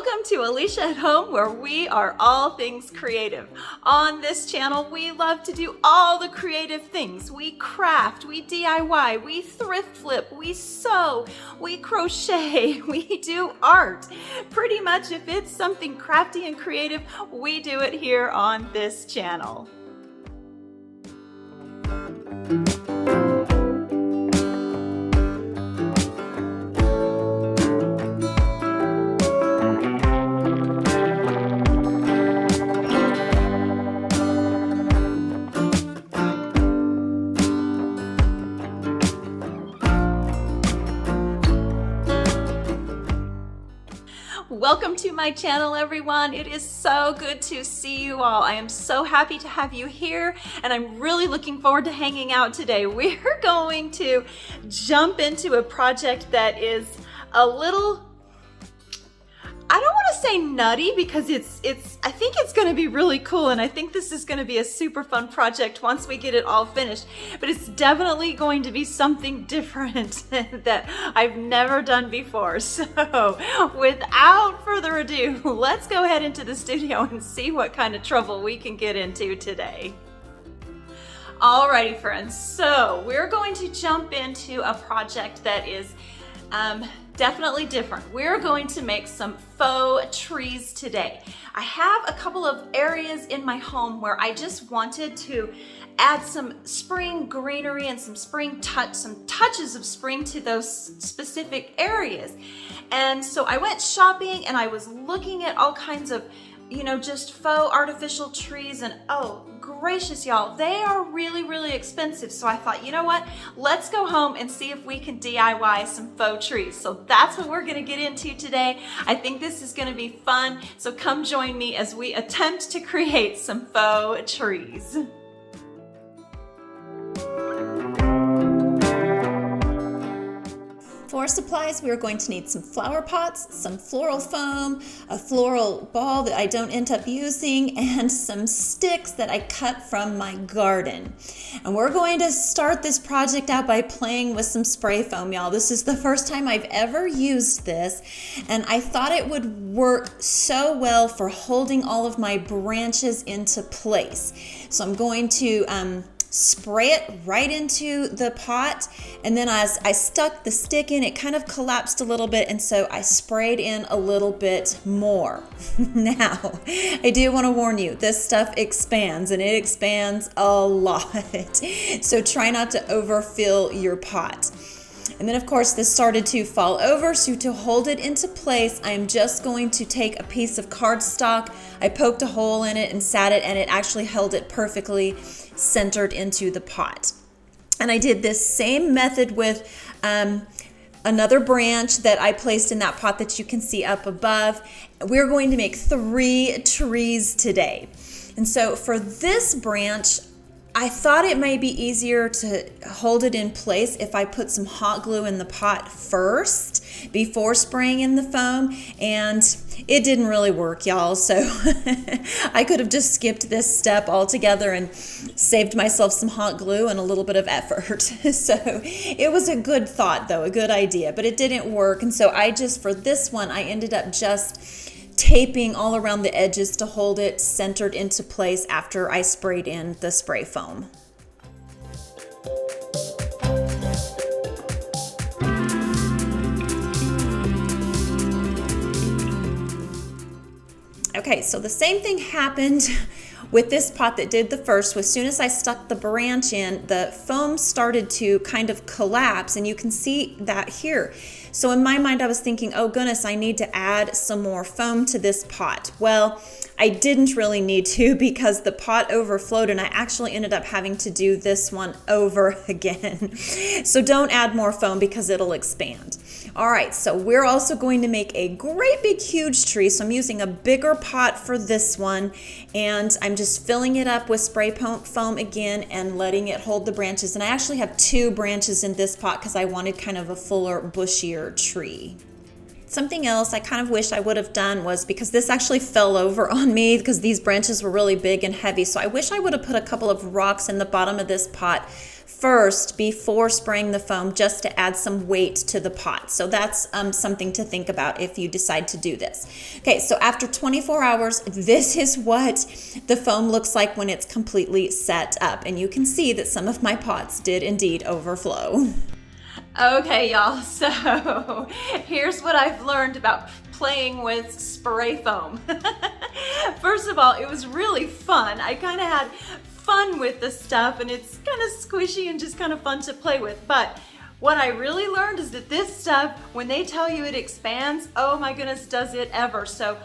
Welcome to Alecia at Home, where we are all things creative. On this channel, we love to do all the creative things. We craft, we DIY, we thrift flip, we sew, we crochet, we do art. Pretty much if it's something crafty and creative, we do it here on this channel. Welcome to my channel, everyone. It is so good to see you all. I am so happy to have you here, and I'm really looking forward to hanging out today. We're going to jump into a project that is a little, I don't want to say nutty, because I think it's going to be really cool, and I think this is going to be a super fun project once we get it all finished. But it's definitely going to be something different that I've never done before. So without further ado, let's go ahead into the studio and see what kind of trouble we can get into today. Alrighty, friends, so we're going to jump into a project that is definitely different. We're going to make some faux trees today. I have a couple of areas in my home where I just wanted to add some spring greenery and some touches of spring to those specific areas. And so I went shopping and I was looking at all kinds of, just faux artificial trees, and oh gracious, y'all, they are really, really expensive. So I thought, you know what? Let's go home and see if we can DIY some faux trees. So that's what we're gonna get into today. I think this is gonna be fun. So come join me as we attempt to create some faux trees. For supplies, we are going to need some flower pots, some floral foam, a floral ball that I don't end up using, and some sticks that I cut from my garden. And we're going to start this project out by playing with some spray foam, y'all. This is the first time I've ever used this, and I thought it would work so well for holding all of my branches into place. So I'm going to spray it right into the pot, and then as I stuck the stick in, it kind of collapsed a little bit, and so I sprayed in a little bit more. Now, I do want to warn you, this stuff expands, and it expands a lot. So try not to overfill your pot. And then of course this started to fall over, so to hold it into place, I am just going to take a piece of cardstock. I poked a hole in it and sat it, and it actually held it perfectly centered into the pot. And I did this same method with another branch that I placed in that pot that you can see up above. We're going to make 3 trees today. And so for this branch, I thought it might be easier to hold it in place if I put some hot glue in the pot first before spraying in the foam, and it didn't really work, y'all. So I could have just skipped this step altogether and saved myself some hot glue and a little bit of effort. So it was a good thought though, a good idea, but it didn't work. And so for this one, I ended up just taping all around the edges to hold it centered into place after I sprayed in the spray foam. Okay, so the same thing happened with this pot that did the first. As soon as I stuck the branch in, the foam started to kind of collapse, and you can see that here. So in my mind, I was thinking, oh goodness, I need to add some more foam to this pot. Well, I didn't really need to, because the pot overflowed, and I actually ended up having to do this one over again. So don't add more foam because it'll expand. All right, so we're also going to make a great big huge tree. So I'm using a bigger pot for this one, and I'm just filling it up with spray foam again and letting it hold the branches. And I actually have 2 branches in this pot because I wanted kind of a fuller, bushier tree. Something else I kind of wish I would have done was, because this actually fell over on me because these branches were really big and heavy, so I wish I would have put a couple of rocks in the bottom of this pot first before spraying the foam, just to add some weight to the pot. So that's something to think about if you decide to do this. Okay, so after 24 hours, this is what the foam looks like when it's completely set up. And you can see that some of my pots did indeed overflow. Okay, y'all, so here's what I've learned about playing with spray foam. First of all, it was really fun. I kind of had fun with the stuff, and it's kind of squishy and just kind of fun to play with. But what I really learned is that this stuff, when they tell you it expands, oh my goodness, does it ever. So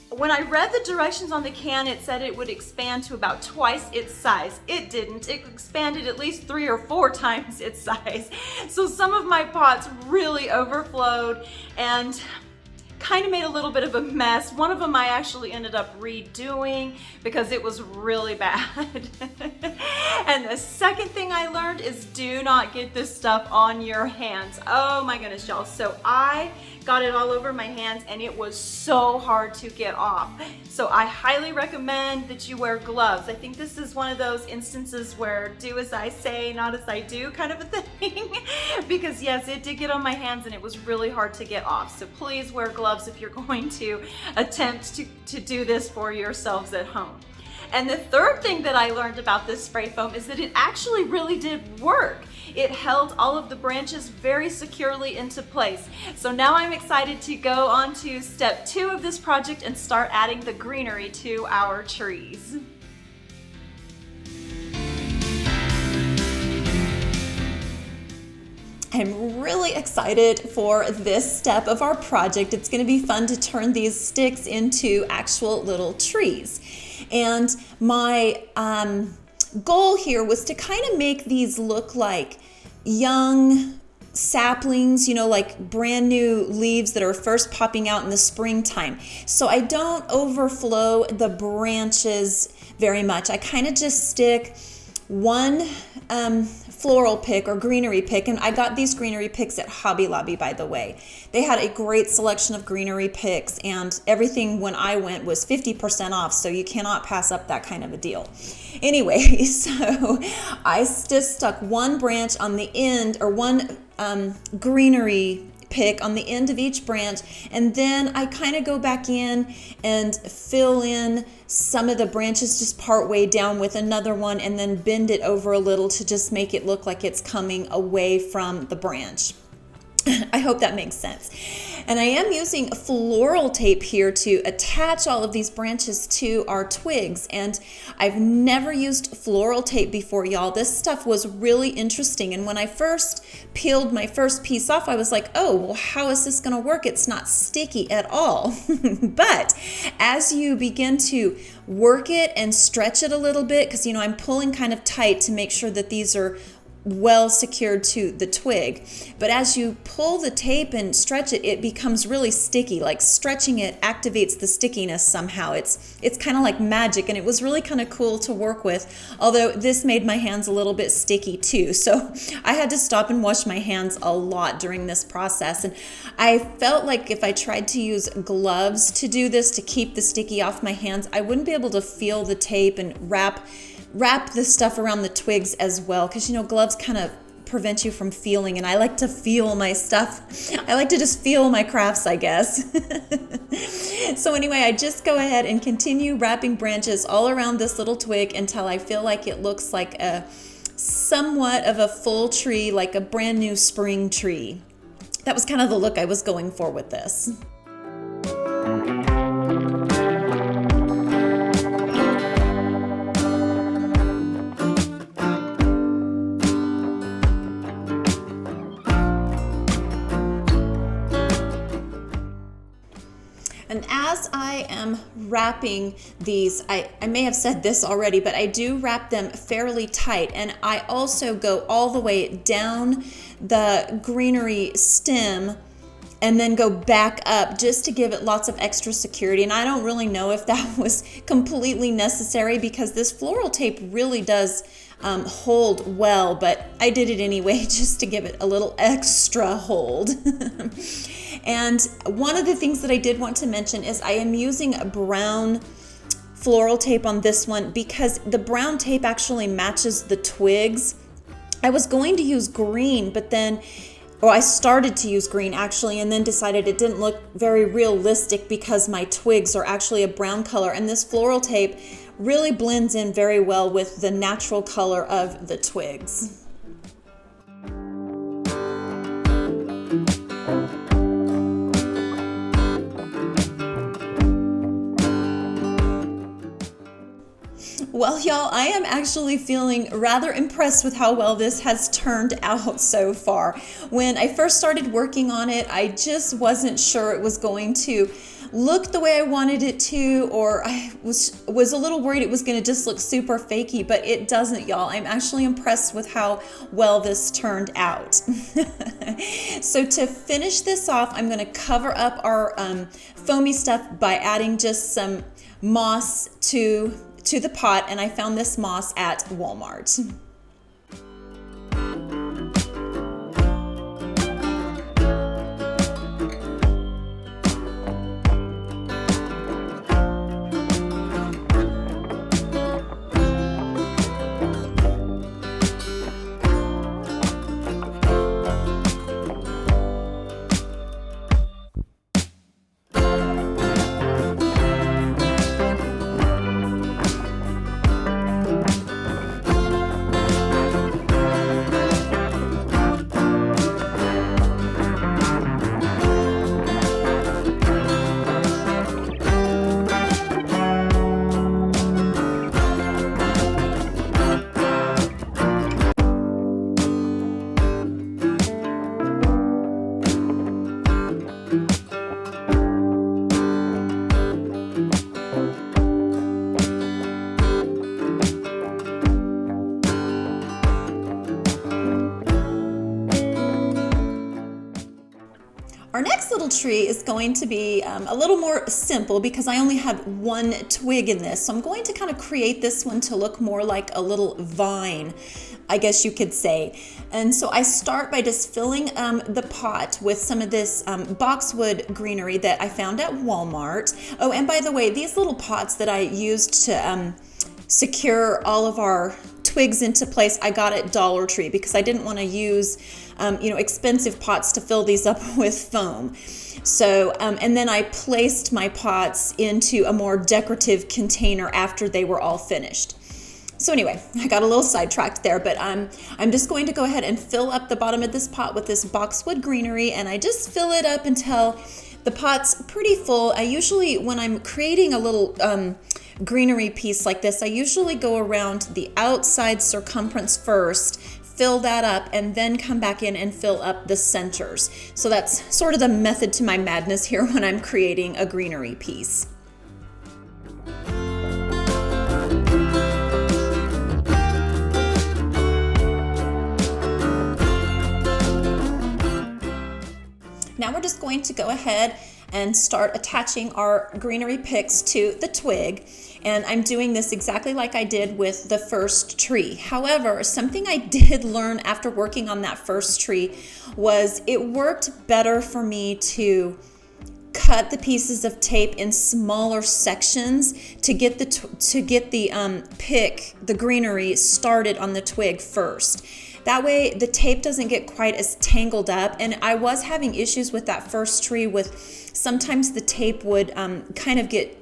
when I read the directions on the can, it said it would expand to about twice its size. It didn't. It expanded at least 3 or 4 times its size. So some of my pots really overflowed and kind of made a little bit of a mess. One of them I actually ended up redoing because it was really bad. And the second thing I learned is do not get this stuff on your hands. Oh my goodness, y'all. So I got it all over my hands and it was so hard to get off. So I highly recommend that you wear gloves. I think this is one of those instances where do as I say, not as I do kind of a thing. Because yes, it did get on my hands and it was really hard to get off. So please wear gloves if you're going to attempt to do this for yourselves at home. And the third thing that I learned about this spray foam is that it actually really did work. It held all of the branches very securely into place. So now I'm excited to go on to step 2 of this project and start adding the greenery to our trees. I'm really excited for this step of our project. It's going to be fun to turn these sticks into actual little trees. And my goal here was to kind of make these look like young saplings, you know, like brand new leaves that are first popping out in the springtime. So I don't overflow the branches very much. I kind of just stick one floral pick or greenery pick, and I got these greenery picks at Hobby Lobby, by the way. They had a great selection of greenery picks, and everything when I went was 50% off, so you cannot pass up that kind of a deal. Anyway, so I just stuck one branch on the end, or one greenery pick on the end of each branch, and then I kind of go back in and fill in some of the branches just part way down with another one, and then bend it over a little to just make it look like it's coming away from the branch. I hope that makes sense. And I am using floral tape here to attach all of these branches to our twigs. And I've never used floral tape before, y'all. This stuff was really interesting. And when I first peeled my first piece off, I was like, oh, well, how is this going to work? It's not sticky at all. But as you begin to work it and stretch it a little bit, because, you know, I'm pulling kind of tight to make sure that these are well secured to the twig. But as you pull the tape and stretch it, it becomes really sticky. Like stretching it activates the stickiness somehow. It's kind of like magic, and it was really kind of cool to work with, although this made my hands a little bit sticky too. So I had to stop and wash my hands a lot during this process. And I felt like if I tried to use gloves to do this, to keep the sticky off my hands, I wouldn't be able to feel the tape and wrap the stuff around the twigs as well, because, you know, gloves kind of prevent you from feeling, and I like to feel my stuff. I like to just feel my crafts, I guess. So anyway, I just go ahead and continue wrapping branches all around this little twig until I feel like it looks like a somewhat of a full tree, like a brand new spring tree. That was kind of the look I was going for with this. And as I am wrapping these, I may have said this already, but I do wrap them fairly tight. And I also go all the way down the greenery stem and then go back up just to give it lots of extra security. And I don't really know if that was completely necessary, because this floral tape really does hold well, but I did it anyway just to give it a little extra hold. And one of the things that I did want to mention is I am using a brown floral tape on this one, because the brown tape actually matches the twigs I was going to use green, but then, or I started to use green actually, and then decided it didn't look very realistic because my twigs are actually a brown color, and this floral tape really blends in very well with the natural color of the twigs. Well, y'all, I am actually feeling rather impressed with how well this has turned out so far. When I first started working on it, I just wasn't sure it was going to look the way I wanted it to, or I was a little worried it was going to just look super fakey, but it doesn't, y'all. I'm actually impressed with how well this turned out. So to finish this off, I'm going to cover up our foamy stuff by adding just some moss to the pot, and I found this moss at Walmart. Our next little tree is going to be a little more simple because I only have one twig in this. So I'm going to kind of create this one to look more like a little vine, I guess you could say. And so I start by just filling the pot with some of this boxwood greenery that I found at Walmart. Oh, and by the way, these little pots that I used to secure all of our twigs into place, I got at Dollar Tree because I didn't want to use expensive pots to fill these up with foam. So, and then I placed my pots into a more decorative container after they were all finished. So anyway, I got a little sidetracked there, but I'm just going to go ahead and fill up the bottom of this pot with this boxwood greenery, and I just fill it up until the pot's pretty full. I usually, when I'm creating a little greenery piece like this, I usually go around the outside circumference first, fill that up, and then come back in and fill up the centers. So that's sort of the method to my madness here when I'm creating a greenery piece. Now we're just going to go ahead and start attaching our greenery picks to the twig. And I'm doing this exactly like I did with the first tree. However, something I did learn after working on that first tree was it worked better for me to cut the pieces of tape in smaller sections to get the greenery started on the twig first. That way the tape doesn't get quite as tangled up. And I was having issues with that first tree with sometimes the tape would kind of get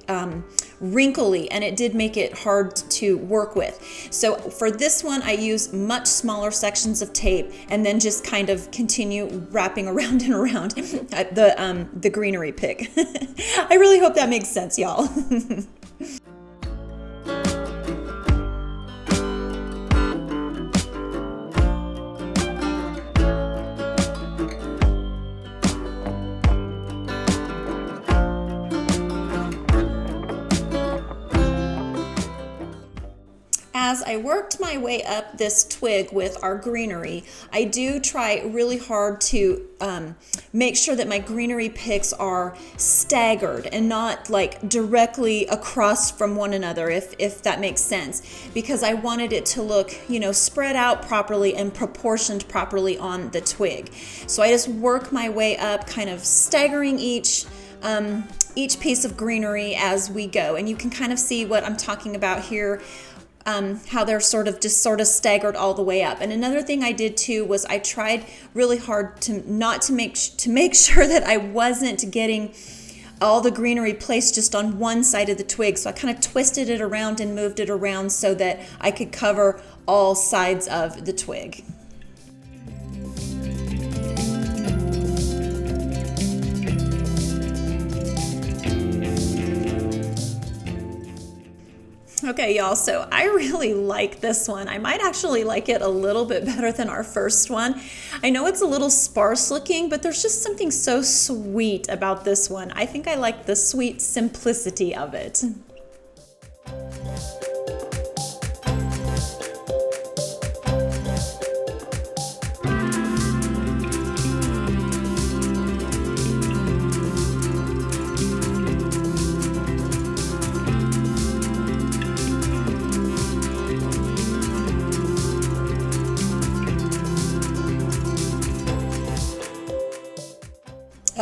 wrinkly, and it did make it hard to work with. So for this one, I use much smaller sections of tape and then just kind of continue wrapping around and around the greenery pick. I really hope that makes sense, y'all. As I worked my way up this twig with our greenery, I do try really hard to make sure that my greenery picks are staggered and not like directly across from one another, if that makes sense, because I wanted it to look, spread out properly and proportioned properly on the twig. So I just work my way up, kind of staggering each piece of greenery as we go. And you can kind of see what I'm talking about here how they're sort of staggered all the way up. And another thing I did too was I tried really hard to make sure that I wasn't getting all the greenery placed just on one side of the twig. So I kind of twisted it around and moved it around so that I could cover all sides of the twig. Okay, y'all, so I really like this one. I might actually like it a little bit better than our first one. I know it's a little sparse looking, but there's just something so sweet about this one. I think I like the sweet simplicity of it.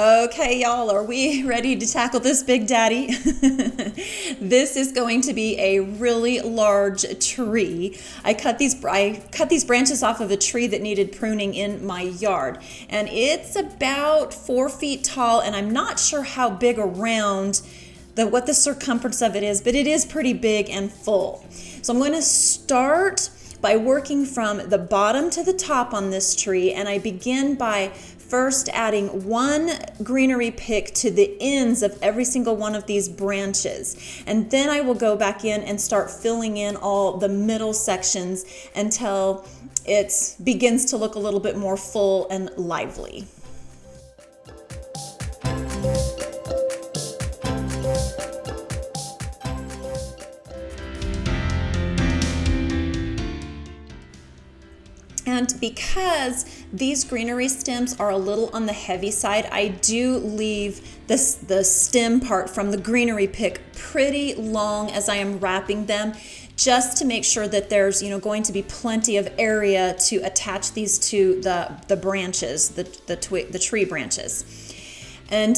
Okay, y'all, are we ready to tackle this big daddy? This is going to be a really large tree. I cut these branches off of a tree that needed pruning in my yard, and it's about 4 feet tall, and I'm not sure how big around what the circumference of it is, but it is pretty big and full. So I'm going to start by working from the bottom to the top on this tree, and I begin by first adding one greenery pick to the ends of every single one of these branches. And then I will go back in and start filling in all the middle sections until it begins to look a little bit more full and lively. And because these greenery stems are a little on the heavy side, I do leave the stem part from the greenery pick pretty long as I am wrapping them, just to make sure that there's going to be plenty of area to attach these to the branches, the tree branches. And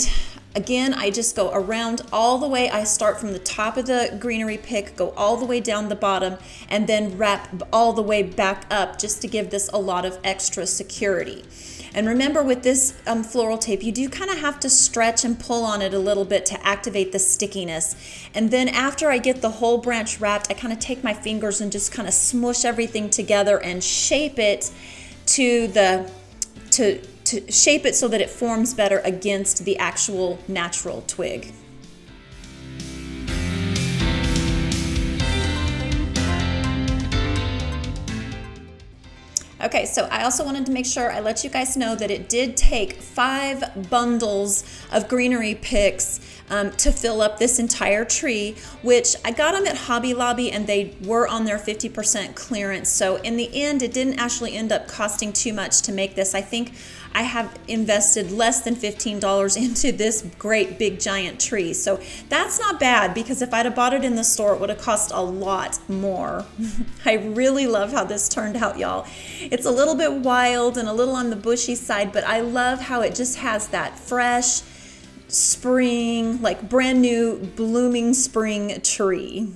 again, I just go around all the way. I start from the top of the greenery pick, go all the way down the bottom, and then wrap all the way back up just to give this a lot of extra security. And remember, with this floral tape, you do kind of have to stretch and pull on it a little bit to activate the stickiness. And then after I get the whole branch wrapped, I kind of take my fingers and just kind of smush everything together and shape it to shape it so that it forms better against the actual natural twig. Okay, so I also wanted to make sure I let you guys know that it did take 5 bundles of greenery picks to fill up this entire tree, which I got them at Hobby Lobby and they were on their 50% clearance. So in the end, it didn't actually end up costing too much to make this. I think I have invested less than $15 into this great big giant tree. So that's not bad, because if I'd have bought it in the store, it would have cost a lot more. I really love how this turned out, y'all. It's a little bit wild and a little on the bushy side, but I love how it just has that fresh spring, like brand new blooming spring tree.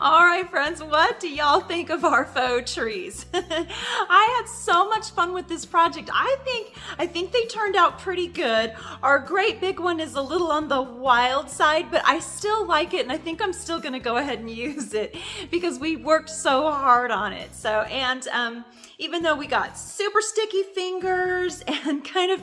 All right, friends, what do y'all think of our faux trees? I had so much fun with this project. I think they turned out pretty good. Our great big one is a little on the wild side, but I still like it, and I think I'm still gonna go ahead and use it because we worked so hard on it. So, and even though we got super sticky fingers and kind of,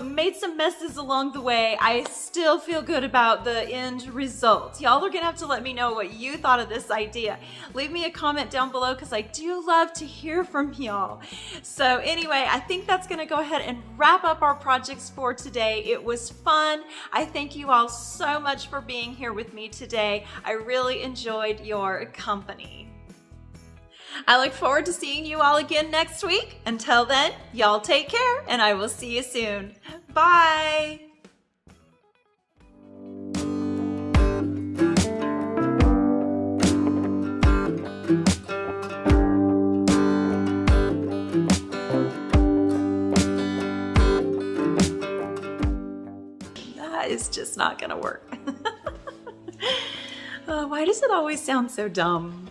made some messes along the way, I still feel good about the end result. Y'all are gonna have to let me know what you thought of this idea. Leave me a comment down below because I do love to hear from y'all. So anyway, I think that's going to go ahead and wrap up our projects for today. It was fun. I thank you all so much for being here with me today. I really enjoyed your company. I look forward to seeing you all again next week. Until then, y'all take care, and I will see you soon. Bye. That is just not gonna work. Why does it always sound so dumb?